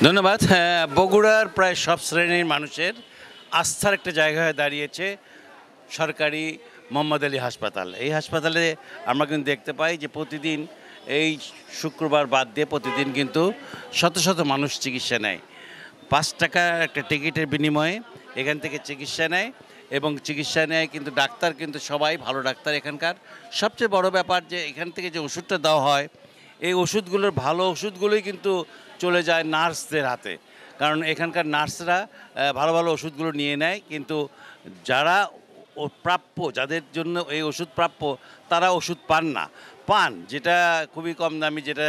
ধন্যবাদ। হ্যাঁ, বগুড়ার প্রায় সব শ্রেণীর মানুষের আস্থার একটা জায়গা হয়ে দাঁড়িয়েছে সরকারি মোহাম্মদ আলী হাসপাতাল। এই হাসপাতালে আমরা কিন্তু দেখতে পাই যে প্রতিদিন এই শুক্রবার বাদ দিয়ে প্রতিদিন কিন্তু শত শত মানুষ চিকিৎসা নেয়। ৫ টাকা একটা টিকিটের বিনিময়ে এখান থেকে চিকিৎসা নেয় এবং চিকিৎসা নেয় কিন্তু ডাক্তার কিন্তু সবাই ভালো ডাক্তার এখানকার। সবচেয়ে বড় ব্যাপার যে এখান থেকে যে ওষুধটা দেওয়া হয়, এই ওষুধগুলোর ভালো ওষুধগুলোই কিন্তু চলে যায় নার্সদের হাতে। কারণ এখানকার নার্সরা ভালো ভালো ওষুধগুলো নিয়ে নেয়, কিন্তু যারা প্রাপ্য, যাদের জন্য এই ওষুধ প্রাপ্য, তারা ওষুধ পান না। পান যেটা খুবই কম দামি, যেটা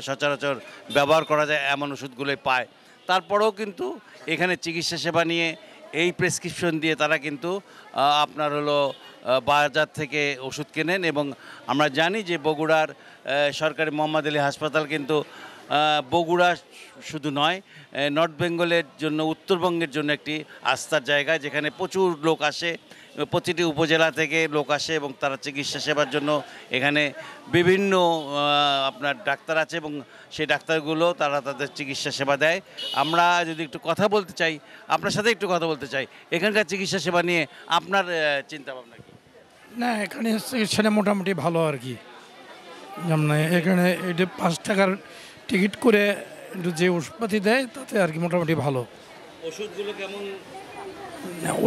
সচরাচর ব্যবহার করা যায় এমন ওষুধগুলোই পায়। তারপরেও কিন্তু এখানে চিকিৎসা সেবা নিয়ে এই প্রেসক্রিপশন দিয়ে তারা কিন্তু আপনার হলো বাজার থেকে ওষুধ কেনেন। এবং আমরা জানি যে বগুড়ার সরকারি মোহাম্মদ আলী হাসপাতাল কিন্তু বগুড়া শুধু নয়, নর্থ বেঙ্গলের জন্য, উত্তরবঙ্গের জন্য একটি আস্থার জায়গা, যেখানে প্রচুর লোক আসে, প্রতিটি উপজেলা থেকে লোক আসে এবং তারা চিকিৎসা সেবার জন্য এখানে বিভিন্ন আপনার ডাক্তার আছে এবং সেই ডাক্তারগুলো তারা তাদের চিকিৎসা সেবা দেয়। আমরা যদি একটু কথা বলতে চাই, আপনার সাথে একটু কথা বলতে চাই, এখানকার চিকিৎসা সেবা নিয়ে আপনার চিন্তাভাবনা কি? না, এখানে চিকিৎসাটা মোটামুটি ভালো আর কি। যেমন এখানে এটা ৫ টাকার টিকিট করে একটু যে ওষুধপাতি দেয় তাতে আর কি মোটামুটি ভালো। ওষুধগুলো কেমন?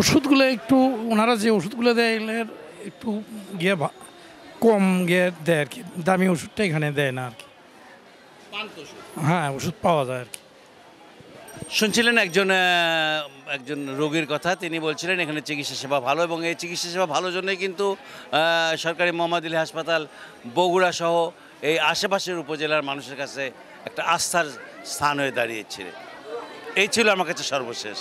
ওষুধগুলো একটু ওনারা যে ওষুধগুলো দেয় এগুলোর একটু গিয়ে কম গিয়ে দেয় আর কি, দামি ওষুধটা এখানে দেয় না আর কি। হ্যাঁ, ওষুধ পাওয়া যায় আর কি। শুনছিলেন একজন রোগীর কথা। তিনি বলছিলেন এখানে চিকিৎসা সেবা ভালো এবং এই চিকিৎসা সেবা ভালোর জন্যই কিন্তু সরকারি মোহাম্মদ আলী হাসপাতাল বগুড়া সহ এই আশেপাশের উপজেলার মানুষের কাছে একটা আস্থার স্থান হয়ে দাঁড়িয়েছে। এই ছিল আমার কাছে সর্বশেষ।